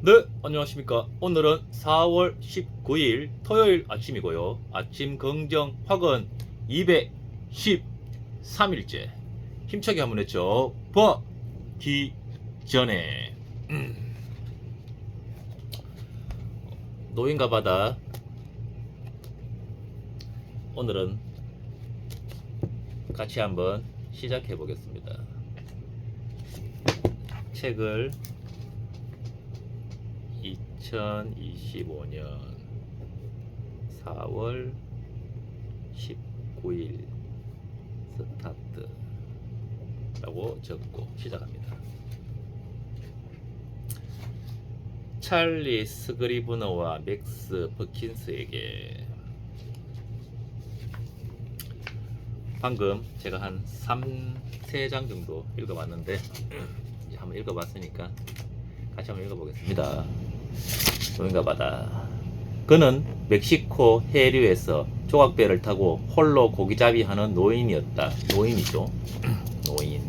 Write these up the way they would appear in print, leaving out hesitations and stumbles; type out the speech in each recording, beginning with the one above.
네, 안녕하십니까. 오늘은 4월 19일 토요일 아침이고요. 아침 긍정 확은 213일째. 힘차게 한번 했죠. 보기 전에 노인과 바다. 오늘은 같이 한번 시작해 보겠습니다. 책을 2025년 4월 19일 스타트라고 적고 시작합니다. 찰리 스그리브너와 맥스 퍼킨스에게. 방금 제가 한 3장 정도 읽어봤는데 이제 한번 읽어봤으니까 같이 한번 읽어보겠습니다. 노인과 바다. 그는 멕시코 해류에서 조각배를 타고 홀로 고기잡이 하는 노인이었다. 노인이죠. 노인.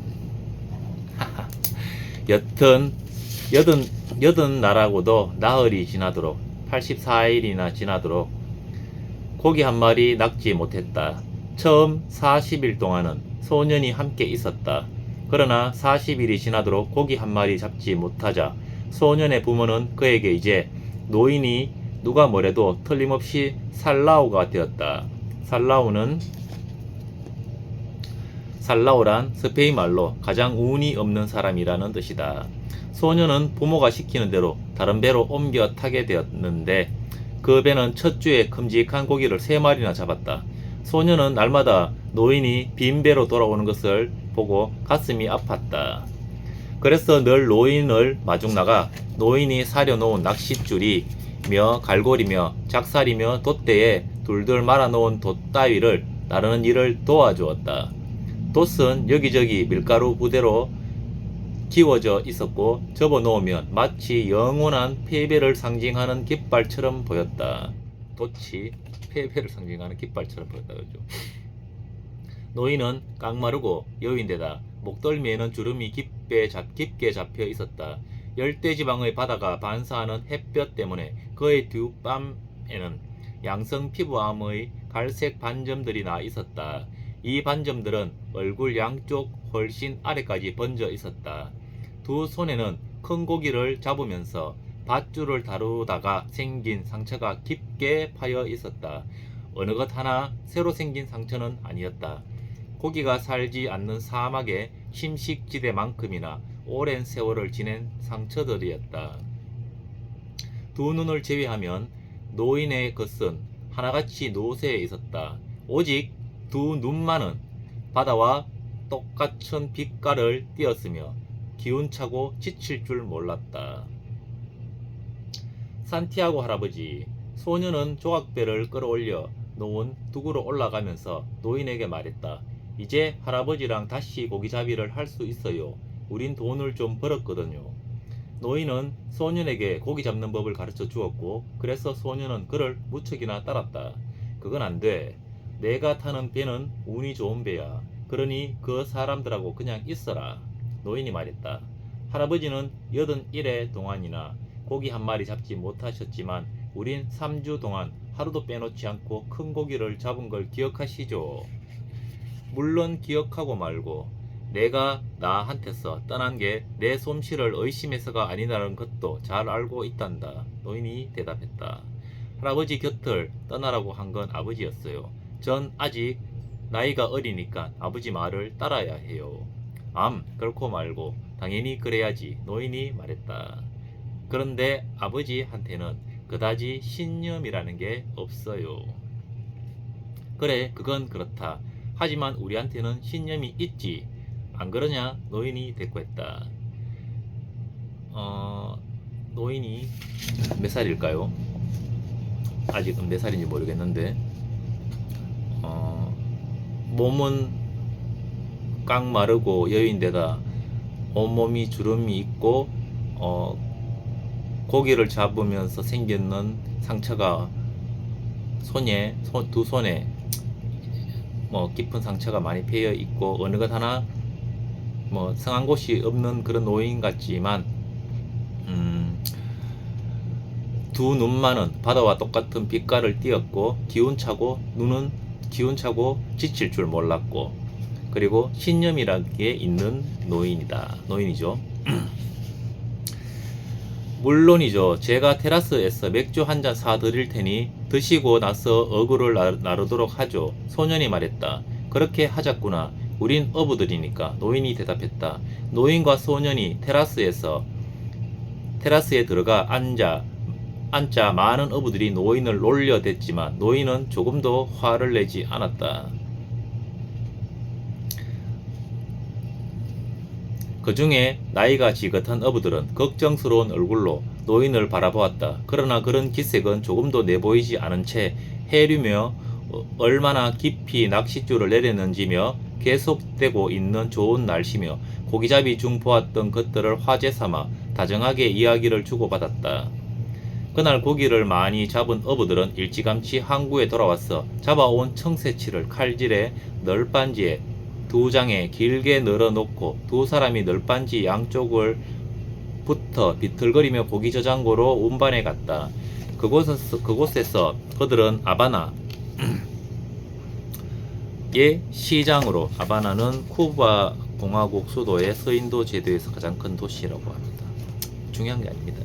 여든 날하고도 나흘이 지나도록 84일이나 지나도록 고기 한 마리 낚지 못했다. 처음 40일 동안은 소년이 함께 있었다. 그러나 40일이 지나도록 고기 한 마리 잡지 못하자 소년의 부모는 그에게 이제 노인이 누가 뭐래도 틀림없이 살라오가 되었다. 살라오란 스페인 말로 가장 운이 없는 사람이라는 뜻이다. 소년은 부모가 시키는 대로 다른 배로 옮겨 타게 되었는데 그 배는 첫 주에 큼직한 고기를 3마리나 잡았다. 소년은 날마다 노인이 빈 배로 돌아오는 것을 보고 가슴이 아팠다. 그래서 늘 노인을 마중 나가 노인이 사려놓은 낚싯줄이며 갈고리며 작살이며 돛대에 둘둘 말아놓은 돛 따위를 나르는 일을 도와주었다. 돛은 여기저기 밀가루 부대로 기워져 있었고 접어놓으면 마치 영원한 패배를 상징하는 깃발처럼 보였다. 돛이 패배를 상징하는 깃발처럼 보였다. 그죠? 노인은 깡마르고 여윈데다 목덜미에는 주름이 깊게 잡혀 있었다. 열대지방의 바다가 반사하는 햇볕 때문에 그의 뒷밤에는 양성 피부암의 갈색 반점들이 나 있었다. 이 반점들은 얼굴 양쪽 훨씬 아래까지 번져 있었다. 두 손에는 큰 고기를 잡으면서 밧줄을 다루다가 생긴 상처가 깊게 파여 있었다. 어느 것 하나 새로 생긴 상처는 아니었다. 고기가 살지 않는 사막의 침식지대만큼이나 오랜 세월을 지낸 상처들이었다. 두 눈을 제외하면 노인의 것은 하나같이 노쇠해 있었다. 오직 두 눈만은 바다와 똑같은 빛깔을 띄었으며 기운차고 지칠 줄 몰랐다. 산티아고 할아버지. 소년은 조각배를 끌어올려 놓은 두구로 올라가면서 노인에게 말했다. 이제 할아버지랑 다시 고기잡이를 할 수 있어요. 우린 돈을 좀 벌었거든요. 노인은 소년에게 고기 잡는 법을 가르쳐 주었고 그래서 소년은 그를 무척이나 따랐다. 그건 안 돼. 내가 타는 배는 운이 좋은 배야. 그러니 그 사람들하고 그냥 있어라. 노인이 말했다. 할아버지는 81회 동안이나 고기 한 마리 잡지 못하셨지만 우린 3주 동안 하루도 빼놓지 않고 큰 고기를 잡은 걸 기억하시죠? 물론 기억하고 말고 내가 나한테서 떠난 게 내 솜씨를 의심해서가 아니라는 것도 잘 알고 있단다. 노인이 대답했다. 할아버지 곁을 떠나라고 한 건 아버지였어요. 전 아직 나이가 어리니까 아버지 말을 따라야 해요. 그렇고 말고 당연히 그래야지. 노인이 말했다. 그런데 아버지한테는 그다지 신념이라는 게 없어요. 그래, 그건 그렇다. 하지만 우리한테는 신념이 있지. 안 그러냐? 노인이 대꾸했다. 노인이 몇 살일까요? 아직은 몇 살인지 모르겠는데 몸은 깡 마르고 여인데다 온몸이 주름이 있고 고기를 잡으면서 생기는 상처가 두 손에 깊은 상처가 많이 패여 있고 어느 것 하나 성한 곳이 없는 그런 노인 같지만 두 눈만은 바다와 똑같은 빛깔을 띠었고 기운차고 지칠 줄 몰랐고, 그리고 신념이라는 게 있는 노인이죠. 물론이죠. 제가 테라스에서 맥주 한 잔 사드릴 테니 드시고 나서 어구를 나누도록 하죠. 소년이 말했다. 그렇게 하자꾸나. 우린 어부들이니까. 노인이 대답했다. 노인과 소년이 테라스에 들어가 앉자 많은 어부들이 노인을 놀려댔지만 노인은 조금도 화를 내지 않았다. 그 중에 나이가 지긋한 어부들은 걱정스러운 얼굴로 노인을 바라보았다. 그러나 그런 기색은 조금도 내보이지 않은 채 해류며 얼마나 깊이 낚싯줄을 내렸는지며 계속되고 있는 좋은 날씨며 고기잡이 중 보았던 것들을 화제 삼아 다정하게 이야기를 주고받았다. 그날 고기를 많이 잡은 어부들은 일찌감치 항구에 돌아와서 잡아온 청새치를 칼질해 널빤지에 두 장에 길게 널어놓고 두 사람이 널빤지 양쪽을 붙어 비틀거리며 고기 저장고로 운반해 갔다. 그곳에서 그들은 아바나의 시장으로, 아바나는 쿠바 공화국 수도의 서인도 제도에서 가장 큰 도시라고 합니다. 중요한 게 아닙니다.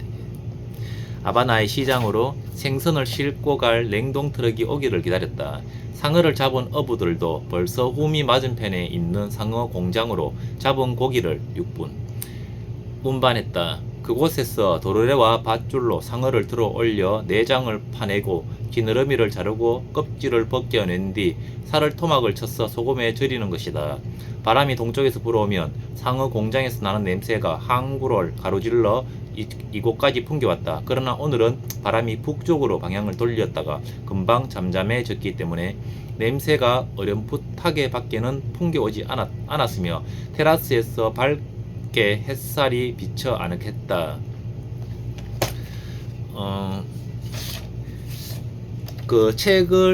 아바나의 시장으로 생선을 싣고 갈 냉동 트럭이 오기를 기다렸다. 상어를 잡은 어부들도 벌써 우미 맞은편에 있는 상어 공장으로 잡은 고기를 6분 운반했다. 그곳에서 도르래와 밧줄로 상어를 들어 올려 내장을 파내고 지느러미를 자르고 껍질을 벗겨낸 뒤 살을 토막을 쳐서 소금에 절이는 것이다. 바람이 동쪽에서 불어오면 상어 공장에서 나는 냄새가 항구를 가로질러 이곳까지 풍겨왔다. 그러나 오늘은 바람이 북쪽으로 방향을 돌렸다가 금방 잠잠해졌기 때문에 냄새가 어렴풋하게 밖에는 풍겨오지 않았으며 테라스에서 밝게 햇살이 비쳐 아늑했다. 그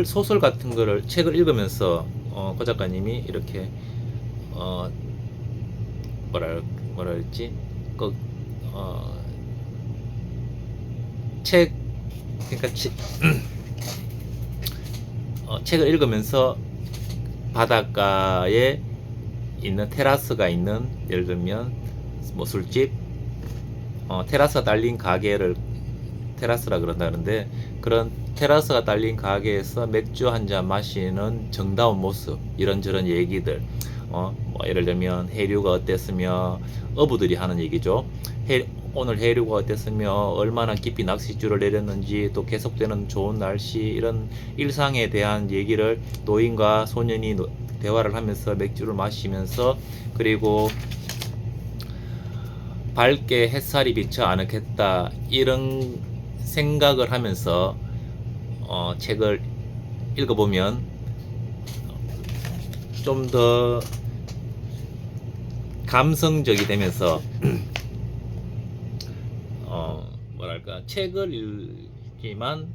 소설 같은 거를 책을 읽으면서 그 작가님이 이렇게 뭐라 그랬지? 그러니까 책을 읽으면서 바닷가에 있는 테라스가 있는, 예를 들면 뭐 술집, 테라스가 딸린 가게를 테라스라 그런다는데, 그런 테라스가 딸린 가게에서 맥주 한 잔 마시는 정다운 모습, 이런저런 얘기들, 뭐 예를 들면 해류가 어땠으며, 어부들이 하는 얘기죠. 오늘 해류가 어땠으며 얼마나 깊이 낚싯줄을 내렸는지, 또 계속되는 좋은 날씨, 이런 일상에 대한 얘기를 노인과 소년이 대화를 하면서 맥주를 마시면서, 그리고 밝게 햇살이 비쳐 아늑했다, 이런 생각을 하면서 책을 읽어보면 좀 더 감성적이 되면서 뭐랄까, 책을 읽지만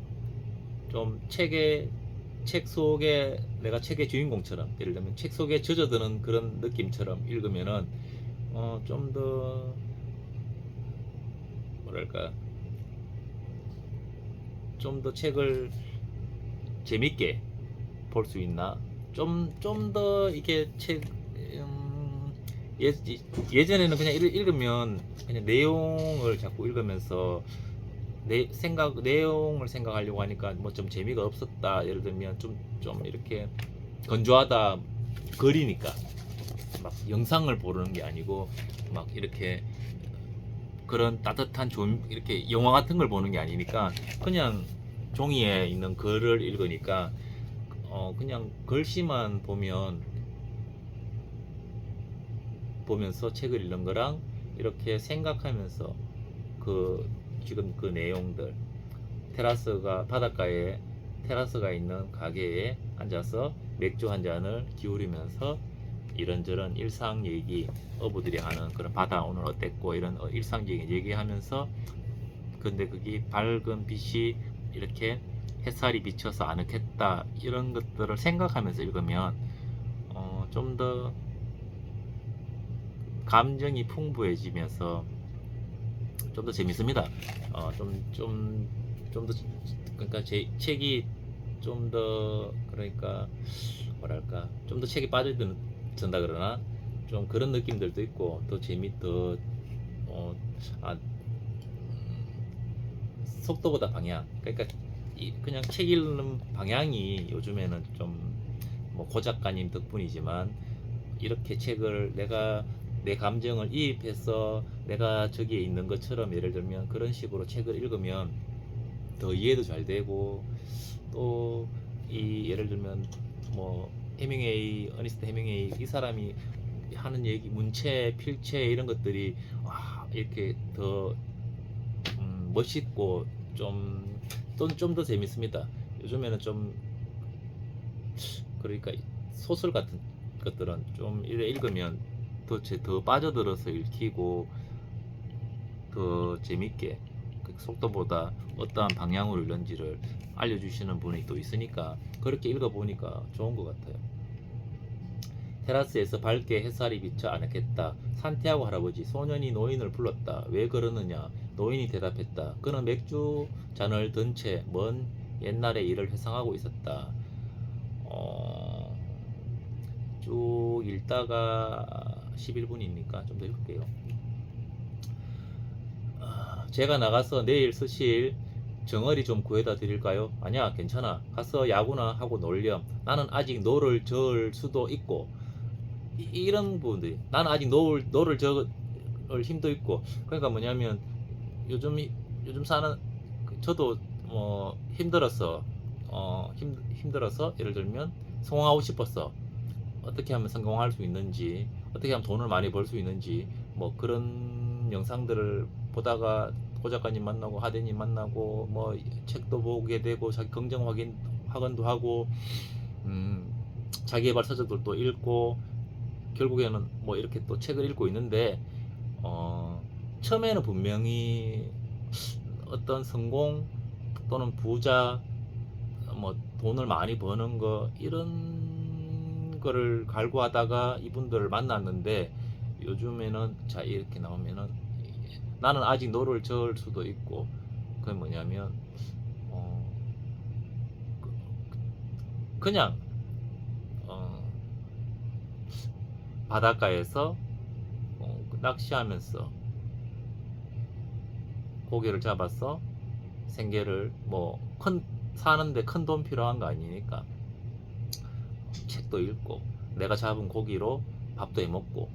좀 책 속에 내가 책의 주인공처럼, 예를 들면 책 속에 젖어드는 그런 느낌처럼 읽으면은 좀 더 뭐랄까, 좀 더 책을 재밌게 볼 수 있나, 좀 더 이게 예전에는 그냥 읽으면 그냥 내용을 자꾸 읽으면서 내용을 생각하려고 하니까 뭐 좀 재미가 없었다. 예를 들면 좀 이렇게 건조하다, 글이니까 막 영상을 보는 게 아니고 막 이렇게 그런 따뜻한 좀 이렇게 영화 같은 걸 보는 게 아니니까 그냥 종이에 있는 글을 읽으니까 그냥 글씨만 보면서 책을 읽는 거랑 이렇게 생각하면서 지금 그 내용들, 바닷가에 테라스가 있는 가게에 앉아서 맥주 한 잔을 기울이면서 이런저런 일상 얘기, 어부들이 하는 그런 바다 오늘 어땠고 이런 일상적인 얘기하면서, 근데 그게 밝은 빛이 이렇게 햇살이 비쳐서 아늑했다, 이런 것들을 생각하면서 읽으면 좀 더 감정이 풍부해지면서 좀 더 재밌습니다. 좀 좀 더, 그러니까 제 책이 좀 더, 그러니까 뭐랄까, 좀 더 책이 빠져든다 그러나, 좀 그런 느낌들도 있고, 더 더 어, 아, 속도보다 방향. 그러니까 그냥 책 읽는 방향이 요즘에는 좀 뭐 고 작가님 덕분이지만, 이렇게 책을 내가 내 감정을 이입해서 내가 저기에 있는 것처럼, 예를 들면 그런 식으로 책을 읽으면 더 이해도 잘 되고, 또 이 예를 들면 뭐 해밍웨이, 어니스트 해밍웨이 이 사람이 하는 얘기, 문체, 필체 이런 것들이 이렇게 더 멋있고, 좀 더 재밌습니다. 요즘에는 좀, 그러니까 소설 같은 것들은 좀 읽으면 더 빠져들어서 읽히고, 더 재밌게, 그 속도보다 어떠한 방향으로 읽는지를 알려주시는 분이 또 있으니까 그렇게 읽어보니까 좋은 것 같아요. 테라스에서 밝게 햇살이 비쳐 아늑했다. 산티아고 할아버지, 소년이 노인을 불렀다. 왜 그러느냐? 노인이 대답했다. 그는 맥주 잔을 든 채 먼 옛날의 일을 회상하고 있었다. 쭉 읽다가 11분이니까 좀 더 읽을게요. 제가 나가서 내일 쓰실 정어리 좀 구해다 드릴까요? 아니야, 괜찮아. 가서 야구나 하고 놀렴. 나는 아직 노를 저을 수도 있고. 이런 부분들이, 나는 아직 노를 저을 힘도 있고. 그러니까 뭐냐면, 요즘 요즘 사는, 저도 뭐 힘들었어. 힘들어서 예를 들면 성공하고 싶었어. 어떻게 하면 성공할 수 있는지, 어떻게 하면 돈을 많이 벌 수 있는지, 뭐 그런 영상들을 보다가 고 작가님 만나고 하대님 만나고, 뭐 책도 보게 되고, 자기 긍정 확인 학원도 하고, 음, 자기개발 서적들도 읽고, 결국에는 뭐 이렇게 또 책을 읽고 있는데, 처음에는 분명히 어떤 성공 또는 부자, 뭐 돈을 많이 버는 거, 이런 거를 갈구하다가 이분들을 만났는데, 요즘에는 자 이렇게 나오면은 나는 아직 노를 저을 수도 있고, 그게 뭐냐면 어, 그냥 어, 바닷가에서 낚시하면서 고기를 잡아서 생계를, 뭐 큰, 사는데 큰 돈 필요한 거 아니니까 책도 읽고, 내가 잡은 고기로 밥도 해 먹고,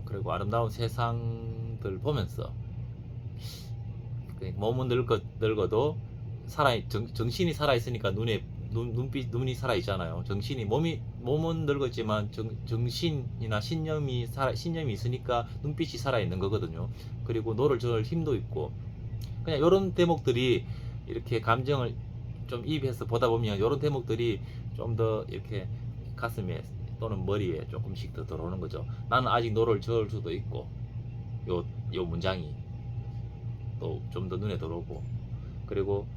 그리고 아름다운 세상들 보면서, 몸은 늙어도 정신이 살아 있으니까 눈이 살아 있잖아요. 몸은 늙었지만 정신이나 신념이 있으니까 눈빛이 살아 있는 거거든요. 그리고 노를 저을 힘도 있고, 그냥 이런 대목들이, 이렇게 감정을 좀 이입해서 보다 보면 이런 대목들이 좀 더 이렇게 가슴에 또는 머리에 조금씩 더 들어오는 거죠. 나는 아직 노를 저을 수도 있고, 요 문장이 또 좀 더 눈에 들어오고, 그리고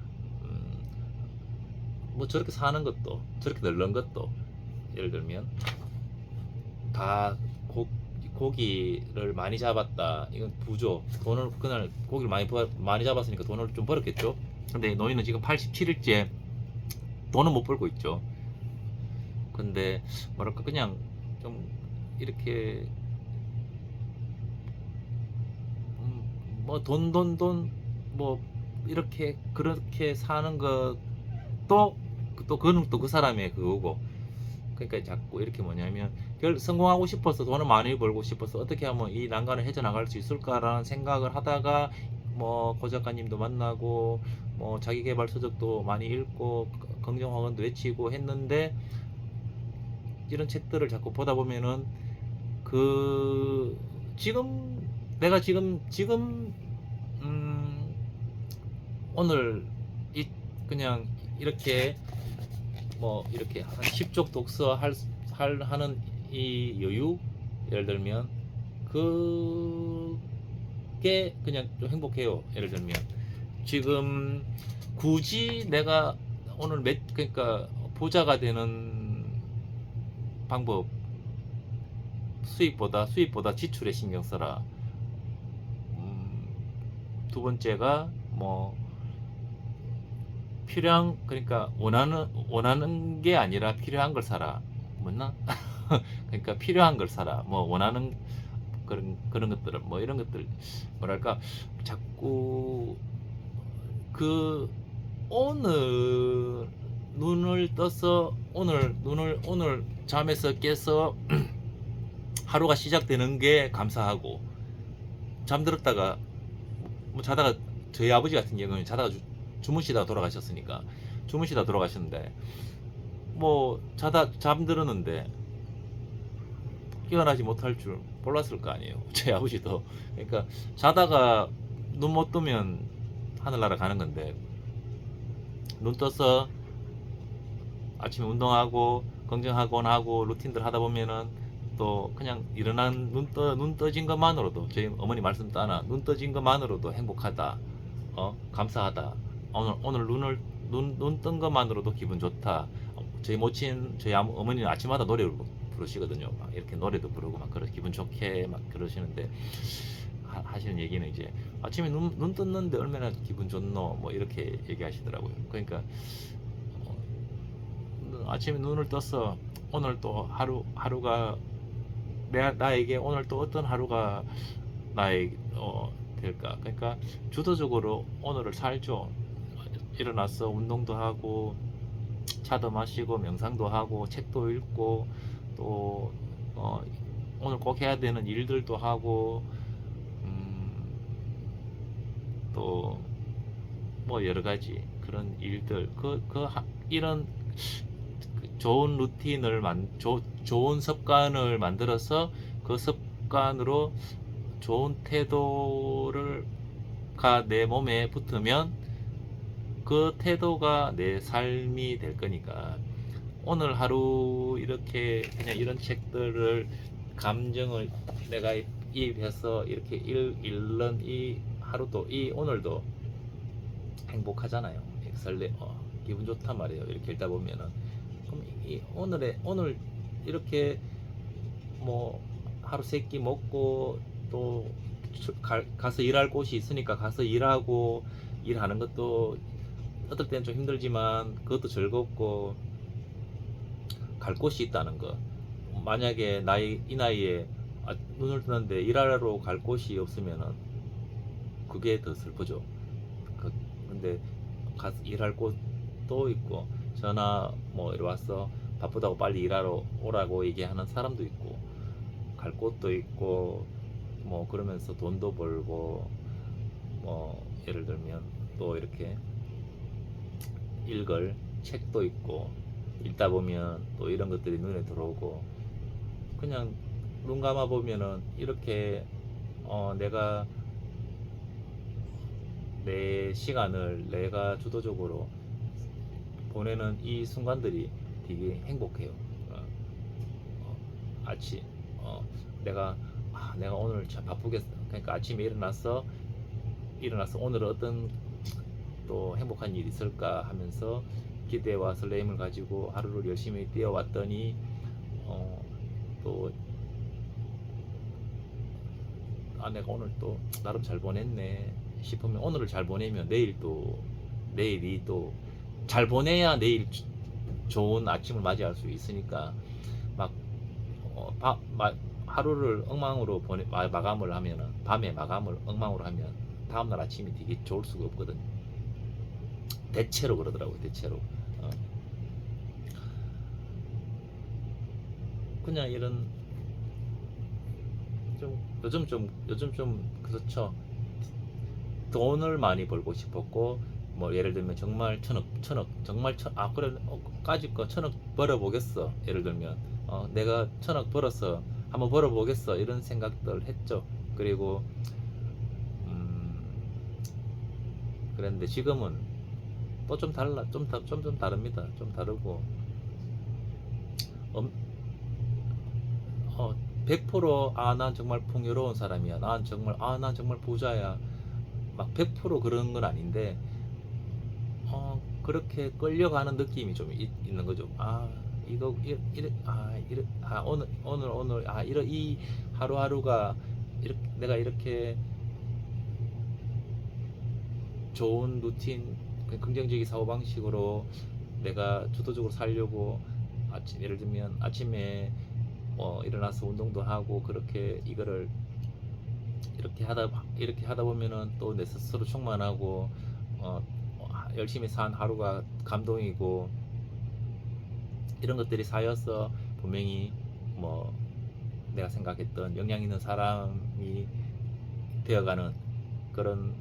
뭐 저렇게 사는 것도, 저렇게 늙는 것도, 예를 들면 다 고기를 많이 잡았다, 이건 부조, 돈을 그날 고기를 많이 잡았으니까 돈을 좀 벌었겠죠. 근데 노인은 지금 87일째 돈은 못 벌고 있죠. 근데 뭐랄까, 그냥 좀 이렇게 뭐 뭐 이렇게 그렇게 사는 것도, 또 그는 또 그 사람의 그거고. 그러니까 자꾸 이렇게 뭐냐면, 성공하고 싶어서, 돈을 많이 벌고 싶어서 어떻게 하면 이 난간을 헤쳐나갈 수 있을까라는 생각을 하다가, 뭐 고 작가님도 만나고, 뭐 자기계발 서적도 많이 읽고, 긍정학원도 외치고 했는데, 이런 책들을 자꾸 보다 보면은, 그 지금 내가 지금 오늘 그냥 이렇게 뭐 이렇게 한 10쪽 독서 하는 이 여유, 예를 들면 그게 그냥 좀 행복해요. 예를 들면 지금 굳이 내가 오늘 그러니까 부자가 되는 방법, 수입보다 지출에 신경 써라. 두 번째가 뭐 그러니까 원하는 게 아니라 필요한 걸 사라. 맞나? 그러니까 필요한 걸 사라. 뭐 원하는 그런 것들은 뭐 이런 것들 뭐랄까 자꾸 그 오늘 눈을 떠서 오늘 잠에서 깨서 하루가 시작되는 게 감사하고 잠들었다가 뭐 자다가 저희 아버지 같은 경우는 자다가 주무시다가 돌아가셨으니까 주무시다 돌아가셨는데 뭐 자다 잠들었는데 깨어나지 못할 줄 몰랐을 거 아니에요. 제 아버지도. 그러니까 자다가 눈 못 뜨면 하늘나라 가는 건데 눈 떠서 아침에 운동하고 건강학원 하고 루틴들 하다 보면은 또 그냥 일어난 눈 떠진 것만으로도 저희 어머니 말씀 따나 눈 떠진 것만으로도 행복하다. 감사하다. 오늘 눈 뜬 것만으로도 기분 좋다. 저희 어머니는 아침마다 노래를 부르시거든요. 막 이렇게 노래도 부르고 막 그런 기분 좋게 막 그러시는데 하시는 얘기는 이제 아침에 눈 떴는데 얼마나 기분 좋노 뭐 이렇게 얘기하시더라고요. 그러니까 아침에 눈을 떠서 오늘 또 하루가 나에게 오늘 또 어떤 하루가 될까. 그러니까 주도적으로 오늘을 살죠. 일어나서 운동도 하고 차도 마시고 명상도 하고 책도 읽고 또 오늘 꼭 해야 되는 일들도 하고 또 뭐 여러 가지 그런 일들 이런 좋은 루틴을 좋은 습관을 만들어서 그 습관으로 좋은 태도를 내 몸에 붙으면 그 태도가 내 삶이 될 거니까 오늘 하루 이렇게 그냥 이런 책들을 감정을 내가 이입해서 이렇게 읽는 이 하루도 오늘도 행복하잖아요. 기분 좋단 말이에요. 이렇게 읽다 보면은 그럼 오늘 이렇게 뭐 하루 세 끼 먹고 또 가서 일할 곳이 있으니까 가서 일하고 일하는 것도 어떨 때는 좀 힘들지만 그것도 즐겁고 갈 곳이 있다는 거. 만약에 이 나이에 눈을 뜨는데 일하러 갈 곳이 없으면은 그게 더 슬프죠. 근데 가서 일할 곳도 있고 전화 뭐 이리 와서 바쁘다고 빨리 일하러 오라고 얘기하는 사람도 있고 갈 곳도 있고 뭐 그러면서 돈도 벌고 뭐 예를 들면 또 이렇게 읽을 책도 있고 읽다 보면 또 이런 것들이 눈에 들어오고 그냥 눈 감아 보면은 이렇게 내가 내 시간을 내가 주도적으로 보내는 이 순간들이 되게 행복해요. 아침 내가 오늘 참 바쁘겠어. 그러니까 아침에 일어나서 오늘은 어떤 또 행복한 일이 있을까 하면서 기대와 설레임을 가지고 하루를 열심히 뛰어왔더니 또 내가 오늘 또 나름 잘 보냈네 싶으면 오늘을 잘 보내면 내일이 또 잘 보내야 내일 좋은 아침을 맞이할 수 있으니까 막 하루를 엉망으로 마감을 하면은 밤에 마감을 엉망으로 하면 다음날 아침이 되게 좋을 수가 없거든요. 대체로 그러더라고요. 대체로 그냥 이런 요즘 좀 그렇죠. 돈을 많이 벌고 싶었고 뭐 예를 들면 정말 그래 까짓 거 1,000억 벌어보겠어. 예를 들면 내가 1,000억 벌어서 한번 벌어보겠어 이런 생각들 했죠. 그리고 그랬는데 지금은 또 좀 다릅니다. 좀 다르고 100% 난 정말 풍요로운 사람이야. 난 정말 부자야. 막 100% 그런 건 아닌데 그렇게 끌려가는 느낌이 좀 있는 거죠. 오늘 이 하루하루가 내가 이렇게 좋은 루틴 긍정적인 사고방식으로 내가 주도적으로 살려고 예를 들면 아침에 일어나서 운동도 하고 그렇게 이거를 이렇게 하다 보면은 또 내 스스로 충만하고 열심히 산 하루가 감동이고 이런 것들이 쌓여서 분명히 내가 생각했던 영향 있는 사람이 되어가는 그런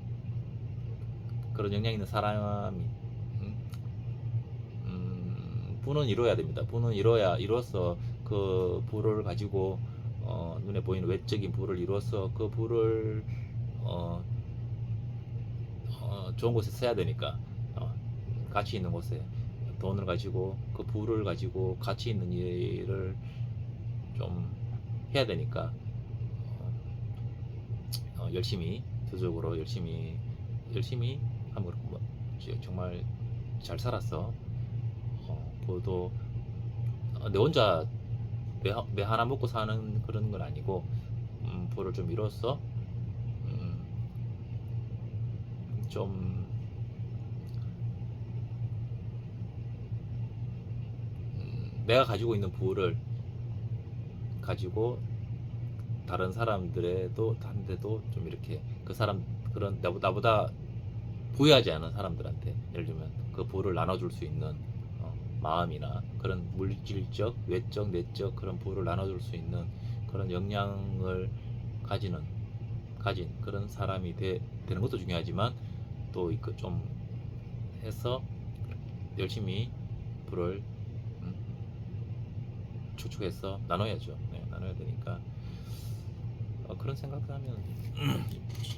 영향 있는 사람이 부는 이뤄야 됩니다. 부는 이뤄서 그 부를 가지고 눈에 보이는 외적인 부를 이뤄서 그 부를 좋은 곳에 써야 되니까 가치 있는 곳에 돈을 가지고 그 부를 가지고 가치 있는 일을 좀 해야 되니까 열심히 주적으로 열심히 하면 정말 잘 살았어. 그것도 내 혼자 내 하나 먹고 사는 그런 건 아니고 부를 좀 이뤘어. 좀 내가 가지고 있는 부를 가지고 다른 사람들에도 한데도 좀 이렇게 그 사람 그런 나보다 부유하지 않은 사람들한테 예를 들면 그 부를 나눠줄 수 있는 마음이나 그런 물질적, 외적, 내적 그런 부를 나눠줄 수 있는 그런 역량을 가진 그런 사람이 되는 것도 중요하지만 또 좀 해서 열심히 부를 축축해서 나눠야죠. 네, 나눠야 되니까 그런 생각을 하면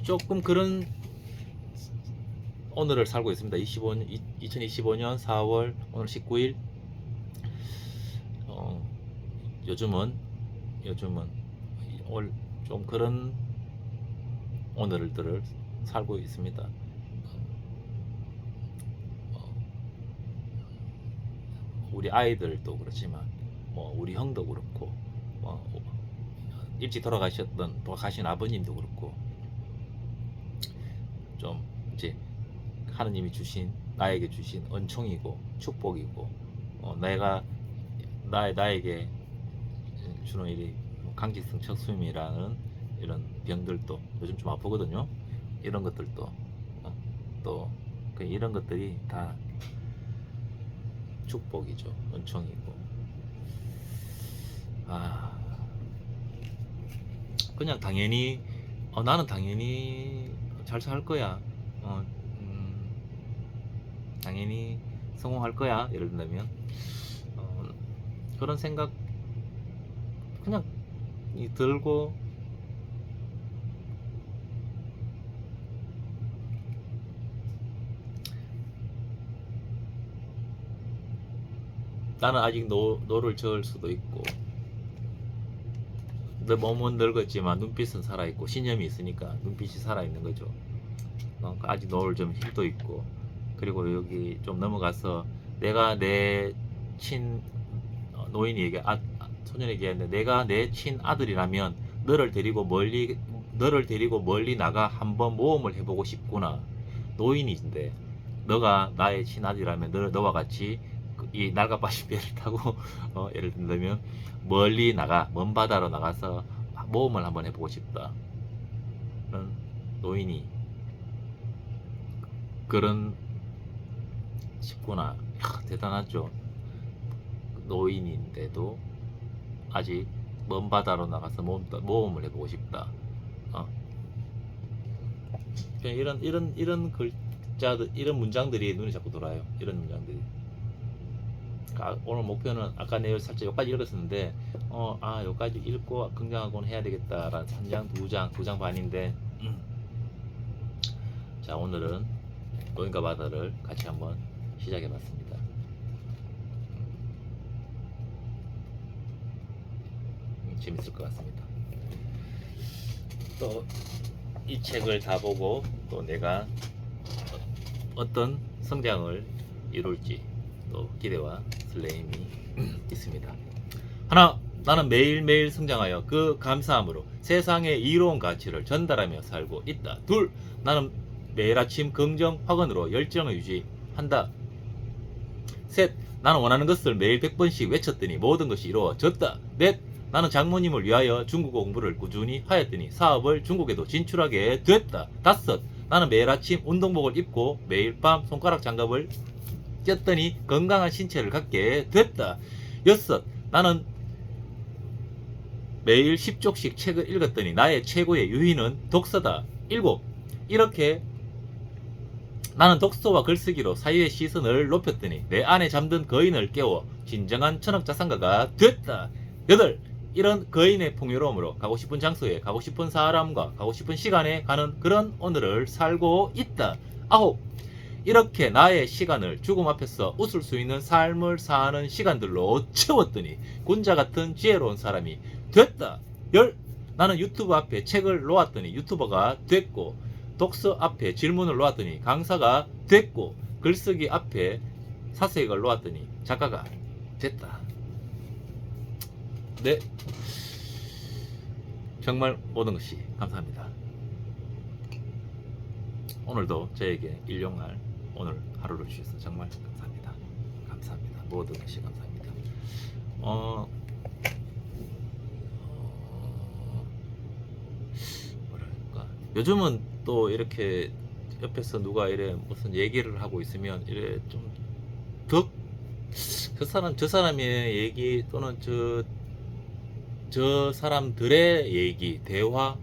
조금 그런 오늘을 살고 있습니다. 2025년 4월 오늘 19일. 요즘은 좀 그런 오늘들을 살고 있습니다. 우리 아이들도 그렇지만 우리 형도 그렇고 일찍 돌아가신 아버님도 그렇고 좀 이제 하느님이 나에게 주신 은총이고 축복이고 나에게 주는 일이 강직성 척수염이라는 이런 병들도 요즘 좀 아프거든요. 이런 것들도 또 이런 것들이 다 축복이죠. 은총이고 그냥 당연히 나는 당연히 잘 살 거야. 당연히 성공할 거야. 예를 든다면 그런 생각 그냥 들고 나는 아직 노를 저을 수도 있고 내 몸은 늙었지만 눈빛은 살아있고 신념이 있으니까 눈빛이 살아있는 거죠. 아직 노을 좀 힘도 있고 그리고 여기 좀 넘어가서 내가 내 노인이 소년에게 얘기했는데 내가 내 친아들이라면 너를 데리고 멀리 나가 한번 모험을 해보고 싶구나. 노인인데 너가 나의 친아들이라면 너와 같이 이 날가빠진 배를 타고 예를 든다면 멀리 먼 바다로 나가서 모험을 한번 해보고 싶다. 그런 노인이 그런 싶구나. 대단하죠. 노인인데도 아직 먼 바다로 나가서 모험을 해보고 싶다. 이런 글자들, 이런 문장들이 눈에 자꾸 돌아요. 이런 문장들이. 오늘 목표는 아까 내가 살짝 여기까지 읽었었는데 여기까지 읽고 긍정하고는 해야 되겠다라는 3장, 2장 반인데 자, 오늘은 노인과 바다를 같이 한번 시작해 봤습니다. 재밌을 것 같습니다. 또 이 책을 다 보고 또 내가 어떤 성장을 이룰지 또 기대와 설레임이 있습니다. 나는 매일매일 성장하여 그 감사함으로 세상의 이로운 가치를 전달하며 살고 있다. 둘, 나는 매일 아침 긍정 확언으로 열정을 한다. 셋, 나는 원하는 것을 매일 100번씩 외쳤더니 모든 것이 이루어졌다. 넷, 나는 장모님을 위하여 중국어 공부를 꾸준히 하였더니 사업을 중국에도 진출하게 됐다. 다섯, 나는 매일 아침 운동복을 입고 매일 밤 손가락 장갑을 꼈더니 건강한 신체를 갖게 됐다. 여섯, 나는 매일 10쪽씩 책을 읽었더니 나의 최고의 유희는 독서다. 일곱, 이렇게 나는 독서와 글쓰기로 사회의 시선을 높였더니 내 안에 잠든 거인을 깨워 진정한 천억자산가가 됐다. 여덟, 이런 거인의 풍요로움으로 가고 싶은 장소에 가고 싶은 사람과 가고 싶은 시간에 가는 그런 오늘을 살고 있다. 아홉, 이렇게 나의 시간을 죽음 앞에서 웃을 수 있는 삶을 사는 시간들로 채웠더니 군자 같은 지혜로운 사람이 됐다. 열, 나는 유튜브 앞에 책을 놓았더니 유튜버가 됐고, 독서 앞에 질문을 놓았더니 강사가 됐고, 글쓰기 앞에 사색을 놓았더니 작가가 됐다. 네, 정말 모든 것이 감사합니다. 오늘도 저에게 일용할 오늘 하루를 주셔서 정말 감사합니다. 감사합니다. 모든 것이 감사합니다. 뭐랄까, 요즘은 또 이렇게 옆에서 누가 이래 무슨 얘기를 하고 있으면 이래 좀 더 저 사람의 얘기 또는 저 사람들의 얘기 대화를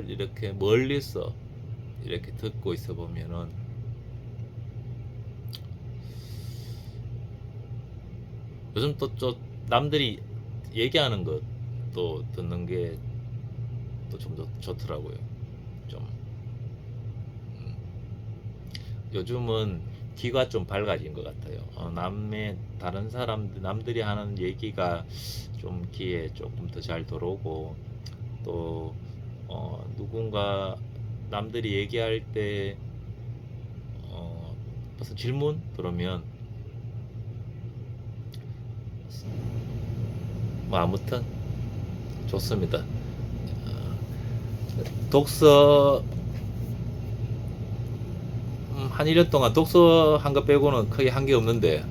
이렇게 멀리서 이렇게 듣고 있어 보면은 요즘 또 남들이 얘기하는 것도 듣는 게 또 좀 좋더라고요. 좀 요즘은 귀가 좀 밝아진 것 같아요. 다른 사람들 남들이 하는 얘기가 좀 귀에 조금 더 잘 들어오고, 또 누군가 남들이 얘기할 때 무슨 질문 들으면 뭐 아무튼 좋습니다. 독서 한 1년 동안 독서 한 거 빼고는 크게 한 게 없는데,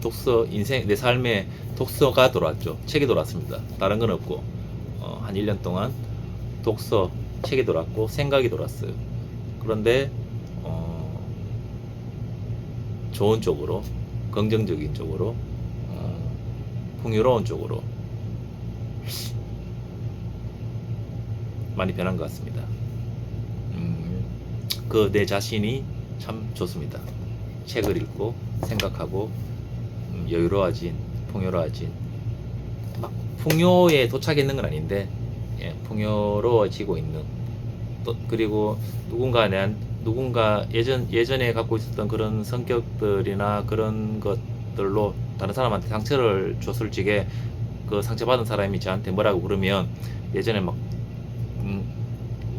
독서 인생 내 삶에 독서가 돌아왔죠. 책이 돌아왔습니다. 다른 건 없고, 한 1년 동안 독서, 책이 돌아왔고 생각이 돌아왔어요. 그런데 좋은 쪽으로, 긍정적인 쪽으로, 풍요로운 쪽으로 많이 변한 것 같습니다. 그 내 자신이 참 좋습니다. 책을 읽고 생각하고 여유로워진, 풍요로워진, 막 풍요에 도착했는 건 아닌데, 예, 풍요로워지고 있는, 또 그리고 누군가 예전에 갖고 있었던 그런 성격들이나 그런 것들로 다른 사람한테 상처를 줬을 적에 그 상처받은 사람이 저한테 뭐라고 그러면, 예전에 막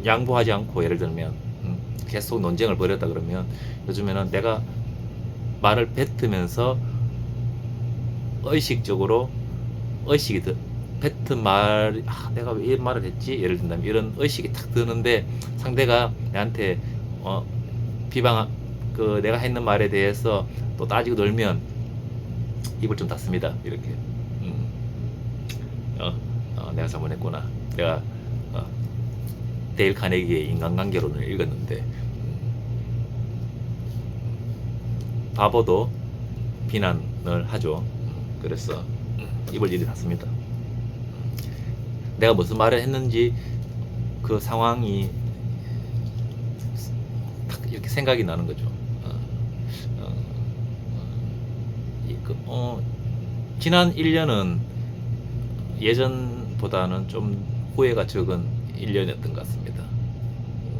양보하지 않고, 예를 들면 계속 논쟁을 벌였다 그러면, 요즘에는 내가 말을 뱉으면서 의식이 뱉은 말, 내가 왜 이 말을 했지? 예를 든다면 이런 의식이 탁 드는데, 상대가 내한테 내가 했는 말에 대해서 또 따지고 놀면 입을 좀 닫습니다. 이렇게 내가 잘못했구나. 내가 데일 카네기의 인간관계론을 읽었는데, 바보도 비난을 하죠. 그래서 입을 일이 닫습니다. 내가 무슨 말을 했는지 그 상황이 딱 이렇게 생각이 나는 거죠. 지난 1년은 예전보다는 좀 후회가 적은 1년이었던 것 같습니다.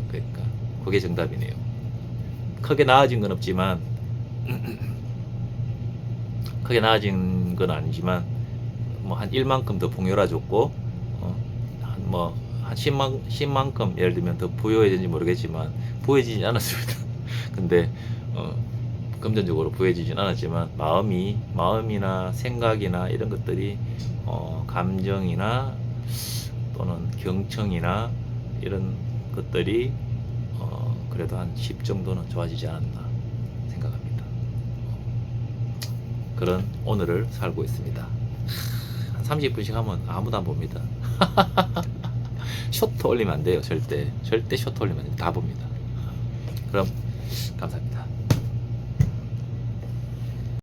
그러니까 그게 정답이네요. 크게 나아진 건 없지만, 크게 나아진 건 아니지만, 뭐 한 1만큼 더 풍요로워졌고, 한 10만큼 예를 들면 더 부유해진지 모르겠지만 부유해지진 않았습니다. 근데 금전적으로 부유해지진 않았지만, 마음이나 생각이나 이런 것들이 감정이나 또는 경청이나 이런 것들이 그래도 한 10 정도는 좋아지지 않았나 생각합니다. 그런 오늘을 살고 있습니다. 한 30분씩 하면 아무도 안 봅니다. 쇼트 올리면 안 돼요. 절대 쇼트 올리면 다 봅니다. 그럼 감사합니다.